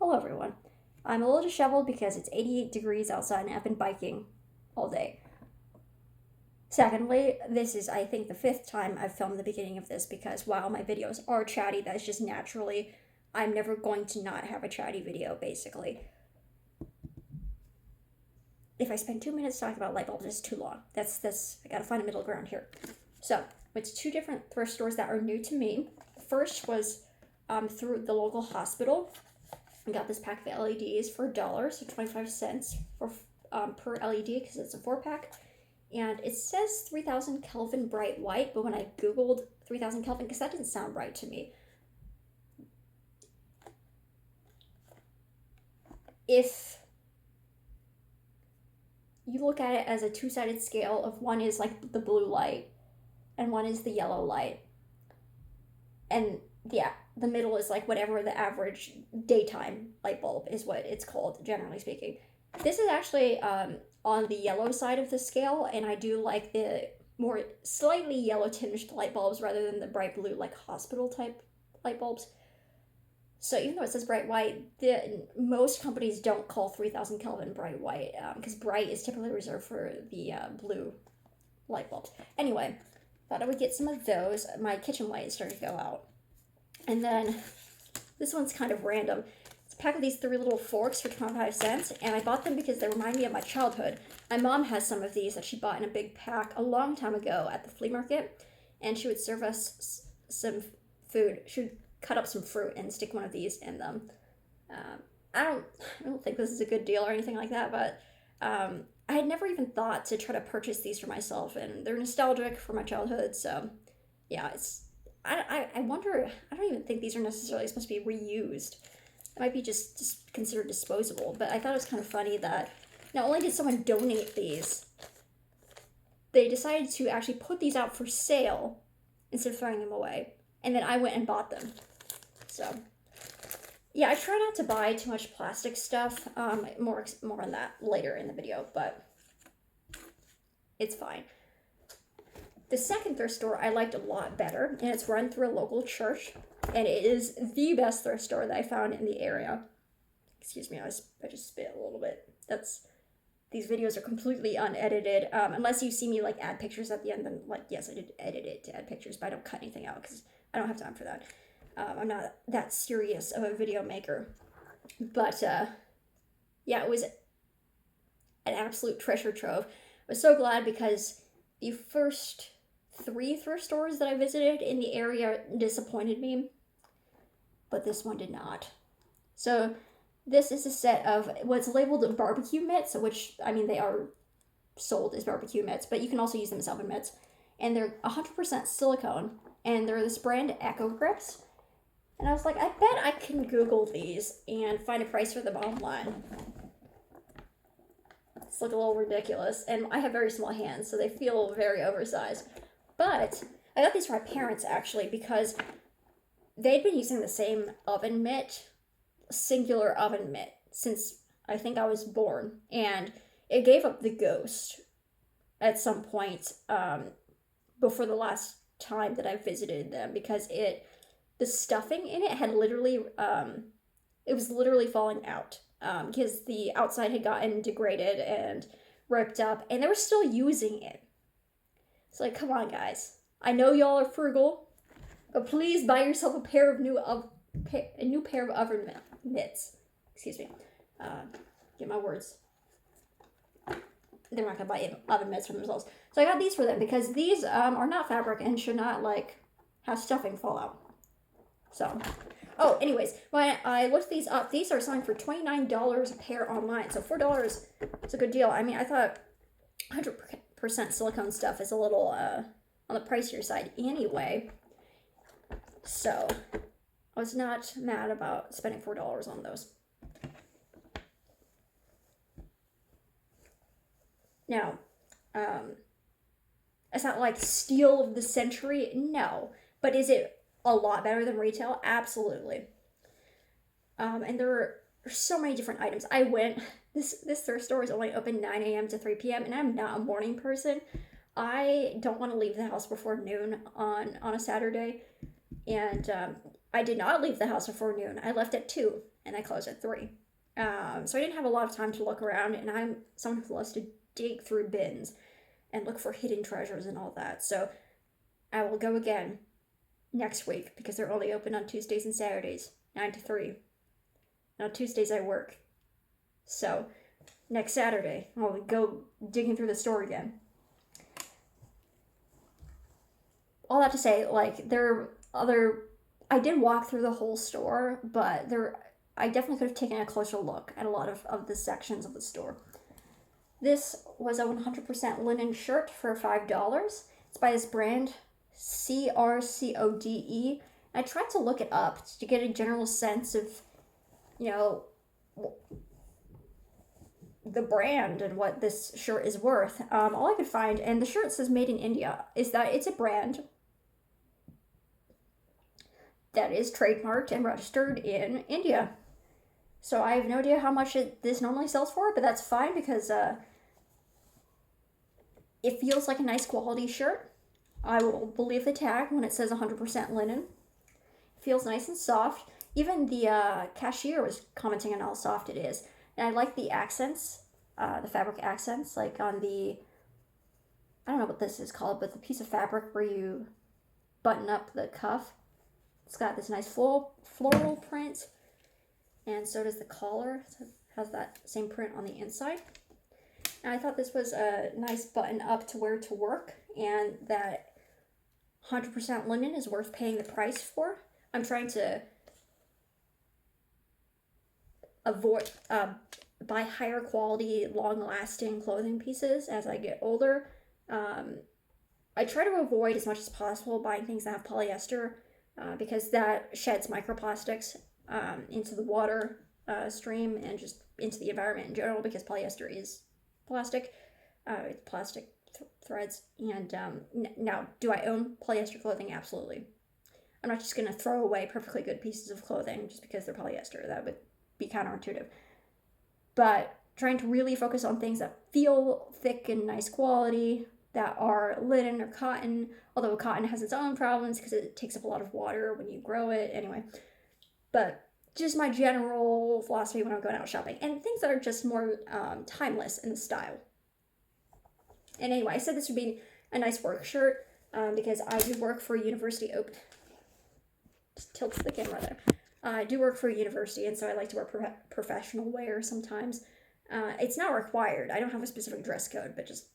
Hello everyone. I'm a little disheveled because it's 88 degrees outside and I've been biking all day. Secondly, this is, I think, the fifth time I've filmed the beginning of this because while my videos are chatty, that's just naturally, I'm never going to not have a chatty video, basically. If I spend 2 minutes talking about light bulbs, it's too long. I gotta find a middle ground here. So, it's two different thrift stores that are new to me. The first was through the local hospital. I got this pack of LEDs for $1, so 25 cents for per LED because it's a 4-pack. And it says 3000 Kelvin bright white, but when I googled 3000 Kelvin, because that didn't sound right to me. If you look at it as a two-sided scale of one is like the blue light and one is the yellow light, and yeah, the middle is like whatever the average daytime light bulb is, what it's called, generally speaking. This is actually on the yellow side of the scale, and I do like the more slightly yellow tinged light bulbs rather than the bright blue, like hospital type light bulbs. So even though it says bright white, most companies don't call 3000 Kelvin bright white because bright is typically reserved for the blue light bulbs. Anyway, thought I would get some of those. My kitchen light is starting to go out. And then this one's kind of random. It's a pack of these 3 little forks for 25 cents, and I bought them because they remind me of my childhood. My mom has some of these that she bought in a big pack a long time ago at the flea market, and she would serve us some food. She would cut up some fruit and stick one of these in them. I don't think this is a good deal or anything like that, but I had never even thought to try to purchase these for myself, and they're nostalgic for my childhood, so yeah, I wonder, I don't even think these are necessarily supposed to be reused. It might be just considered disposable, but I thought it was kind of funny that not only did someone donate these, they decided to actually put these out for sale instead of throwing them away, and then I went and bought them. So yeah, I try not to buy too much plastic stuff. More on that later in the video, but it's fine. The second thrift store I liked a lot better, and it's run through a local church, and it is the best thrift store that I found in the area. Excuse me, I just spit a little bit. These videos are completely unedited, unless you see me like add pictures at the end. Then like, yes, I did edit it to add pictures, but I don't cut anything out because I don't have time for that. I'm not that serious of a video maker. But yeah, it was an absolute treasure trove. I was so glad because the first 3 thrift stores that I visited in the area disappointed me, but this one did not. So this is a set of what's labeled barbecue mitts, which, I mean, they are sold as barbecue mitts, but you can also use them as oven mitts. And they're 100% silicone, and they're this brand Echo Grips. And I was like, I bet I can Google these and find a price for them online. It's like a little ridiculous, and I have very small hands, so they feel very oversized. But I got these for my parents, actually, because they'd been using the same oven mitt, singular oven mitt, since I think I was born, and it gave up the ghost at some point before the last time that I visited them, because the stuffing in it had literally, it was literally falling out. Because the outside had gotten degraded and ripped up, and they were still using it. It's like, come on, guys. I know y'all are frugal, but please buy yourself a new pair of oven mitts. Excuse me. Get my words. They're not gonna buy oven mitts for themselves. So I got these for them because these are not fabric and should not like have stuffing fall out. So. Oh, anyways, when I looked these up, these are selling for $29 a pair online. So $4 is a good deal. I mean, I thought 100% silicone stuff is a little on the pricier side anyway. So I was not mad about spending $4 on those. Now, it's not like steal of the century, no. But is it a lot better than retail? Absolutely. And there are so many different items. I went, this thrift store is only open 9 a.m. to 3 p.m. and I'm not a morning person. I don't want to leave the house before noon on a Saturday. And I did not leave the house before noon. I left at 2. and they close at 3. So I didn't have a lot of time to look around, and I'm someone who loves to dig through bins and look for hidden treasures and all that. So I will go again next week because they're only open on Tuesdays and Saturdays, 9 to 3. And on Tuesdays I work. So next Saturday I'll go digging through the store again. All that to say, like, I did walk through the whole store, but I definitely could have taken a closer look at a lot of the sections of the store. This was a 100% linen shirt for $5. It's by this brand, CRCODE. I tried to look it up to get a general sense of, the brand and what this shirt is worth. All I could find, and the shirt says made in India, is that it's a brand that is trademarked and registered in India. So I have no idea how much this normally sells for, but that's fine because it feels like a nice quality shirt. I will believe the tag when it says 100% linen. It feels nice and soft. Even the cashier was commenting on how soft it is. And I like the accents, the fabric accents, like on the, I don't know what this is called, but the piece of fabric where you button up the cuff. It's got this nice floral print, and so does the collar. So it has that same print on the inside. And I thought this was a nice button up to wear to work, and that 100% linen is worth paying the price for. I'm trying to avoid buy higher quality, long-lasting clothing pieces as I get older. I try to avoid as much as possible buying things that have polyester. Because that sheds microplastics into the water stream and just into the environment in general, because polyester is plastic. It's plastic threads. And now, do I own polyester clothing? Absolutely. I'm not just going to throw away perfectly good pieces of clothing just because they're polyester. That would be counterintuitive. But trying to really focus on things that feel thick and nice quality, that are linen or cotton, although cotton has its own problems because it takes up a lot of water when you grow it, anyway. But just my general philosophy when I'm going out shopping, and things that are just more timeless in the style. And anyway, I said this would be a nice work shirt because I do work for a university. Just tilts the camera there. I do work for a university, and so I like to wear professional wear sometimes. It's not required. I don't have a specific dress code, but just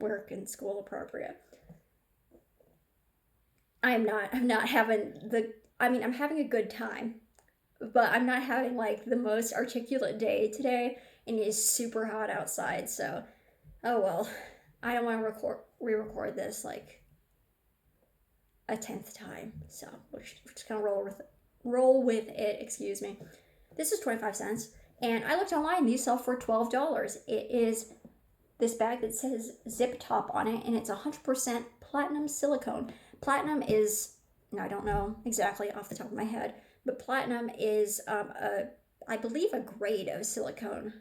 work and school appropriate. I'm not having I'm having a good time, but I'm not having like the most articulate day today, and it is super hot outside, so oh well. I don't want to re-record this like a 10th time, so we're just gonna roll with it, excuse me. This is 25 cents, and I looked online, these sell for $12. It is this bag that says zip top on it, and it's 100% platinum silicone. Platinum is, I don't know exactly off the top of my head, but platinum is, I believe, a grade of silicone.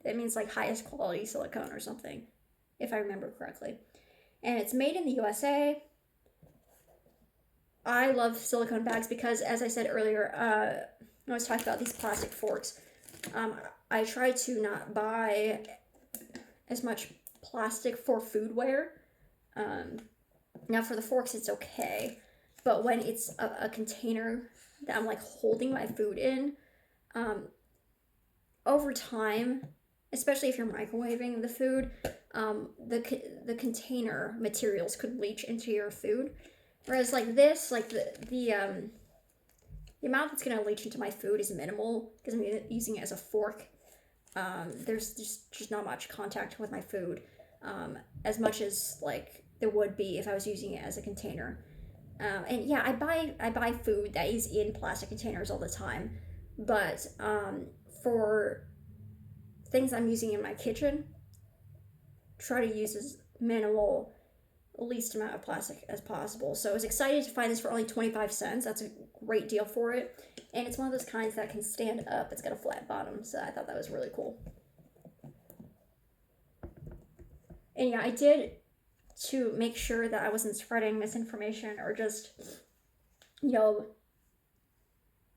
It means like highest quality silicone or something, if I remember correctly. And it's made in the USA. I love silicone bags because, as I said earlier, I was talking about these plastic forks. I try to not buy as much plastic for foodware. Now for the forks it's okay, but when it's a container that I'm like holding my food in, over time, especially if you're microwaving the food, the container materials could leach into your food. Whereas like this, like the amount that's gonna leach into my food is minimal because I'm using it as a fork. There's just not much contact with my food, as much as like there would be if I was using it as a container. And yeah, I buy food that is in plastic containers all the time, but for things I'm using in my kitchen, try to use as minimal, least amount of plastic as possible. So I was excited to find this for only 25 cents. That's a great deal for it. And it's one of those kinds that can stand up. It's got a flat bottom, so I thought that was really cool. And yeah, I did, to make sure that I wasn't spreading misinformation or just,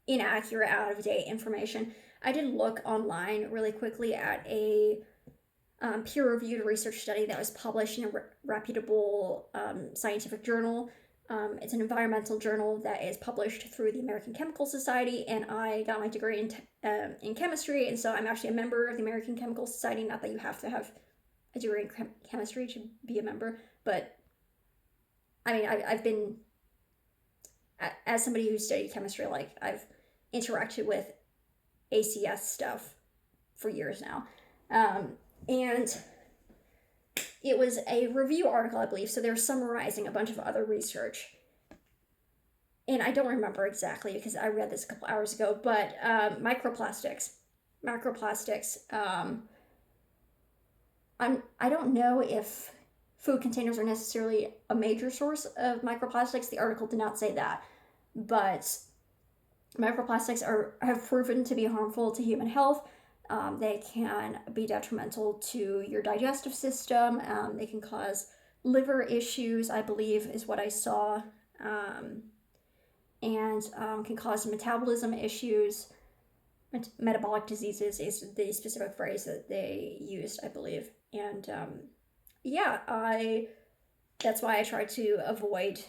inaccurate, out of date information. I did look online really quickly at a peer reviewed research study that was published in a reputable scientific journal. It's an environmental journal that is published through the American Chemical Society, and I got my degree in chemistry, and so I'm actually a member of the American Chemical Society. Not that you have to have a degree in chemistry to be a member, but I mean, I've been, as somebody who studied chemistry, like, I've interacted with ACS stuff for years now. And it was a review article, I believe, so they're summarizing a bunch of other research. And I don't remember exactly because I read this a couple hours ago, but macroplastics. I don't know if food containers are necessarily a major source of microplastics. The article did not say that, but microplastics have proven to be harmful to human health. They can be detrimental to your digestive system. They can cause liver issues, I believe, is what I saw, and can cause metabolism issues. Metabolic diseases is the specific phrase that they used, I believe. And that's why I try to avoid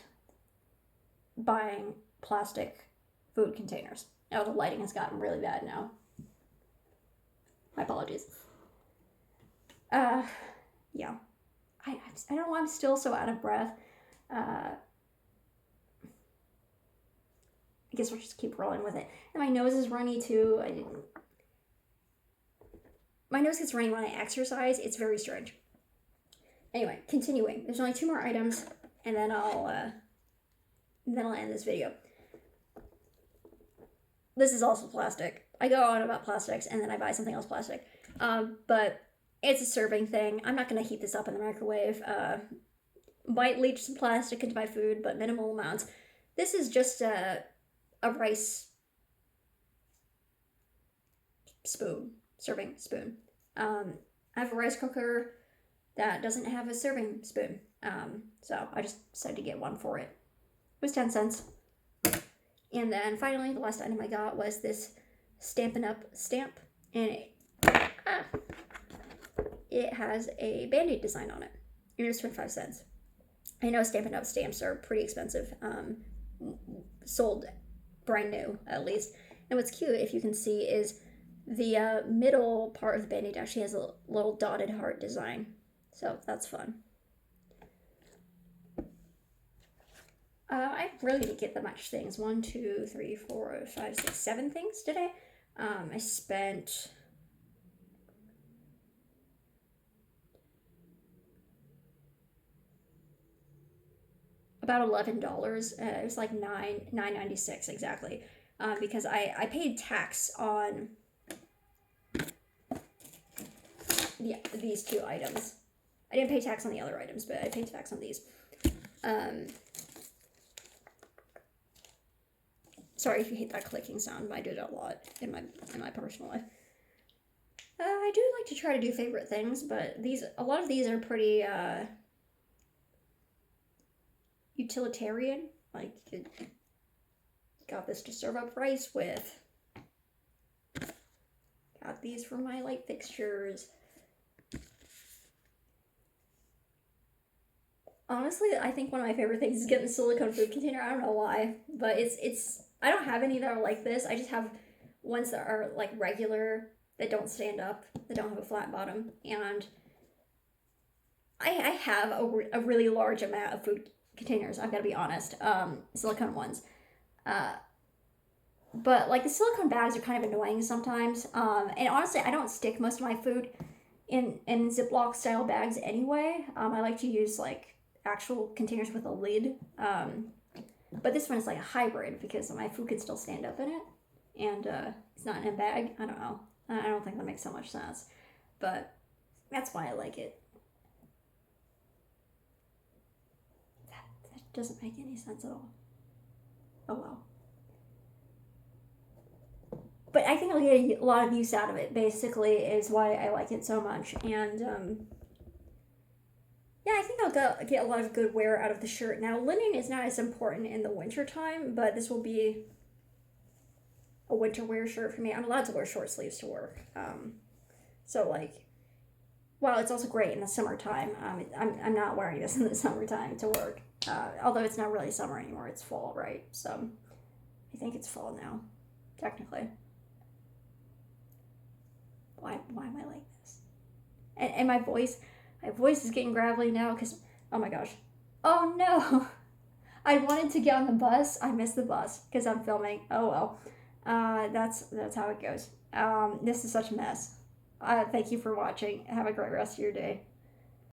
buying plastic food containers. Oh, the lighting has gotten really bad now. My apologies. Yeah. I don't know why I'm still so out of breath. I guess we'll just keep rolling with it. And my nose is runny too. My nose gets runny when I exercise. It's very strange. Anyway, continuing. There's only 2 more items, and then I'll end this video. This is also plastic. I go on about plastics, and then I buy something else plastic. But it's a serving thing. I'm not going to heat this up in the microwave. Might leach some plastic into my food, but minimal amounts. This is just a rice spoon, serving spoon. I have a rice cooker that doesn't have a serving spoon. So I just decided to get one for it. It was 10 cents. And then finally, the last item I got was this Stampin' Up! Stamp. And it has a Band-Aid design on it. And it was 25 cents. I know Stampin' Up! Stamps are pretty expensive. Sold brand new, at least. And what's cute, if you can see, is the middle part of the Band-Aid actually has a little dotted heart design. So that's fun. I really didn't get that much things. 1, 2, 3, 4, 5, 6, 7 things today. I spent about $11. It was like $9.96 exactly. Because I paid tax on these 2 items. I didn't pay tax on the other items, but I paid tax on these. Sorry if you hate that clicking sound. I do it a lot in my personal life. I do like to try to do favorite things, but a lot of these are pretty utilitarian. Like, got this to serve up rice with. Got these for my light fixtures. Honestly, I think one of my favorite things is getting the silicone food container. I don't know why, but it's I don't have any that are like this. I just have ones that are like regular, that don't stand up, that don't have a flat bottom, and I have a really large amount of food containers, I've got to be honest, silicone ones. But like the silicone bags are kind of annoying sometimes, and honestly, I don't stick most of my food in Ziploc style bags anyway. I like to use like actual containers with a lid, but this one is like a hybrid because my food can still stand up in it, and it's not in a bag. I don't know. I don't think that makes so much sense, but that's why I like it. That doesn't make any sense at all. Oh well. But I think I'll get a lot of use out of it, basically, is why I like it so much. And, yeah, I think I'll get a lot of good wear out of the shirt. Now, linen is not as important in the winter time, but this will be a winter wear shirt for me. I'm allowed to wear short sleeves to work. So like, while it's also great in the summertime, I'm not wearing this in the summertime to work. Although it's not really summer anymore, it's fall, right? So I think it's fall now, technically. Why am I like this? And my voice is getting gravelly now because, oh my gosh. Oh no! I wanted to get on the bus. I missed the bus because I'm filming. Oh well. That's how it goes. This is such a mess. Thank you for watching. Have a great rest of your day.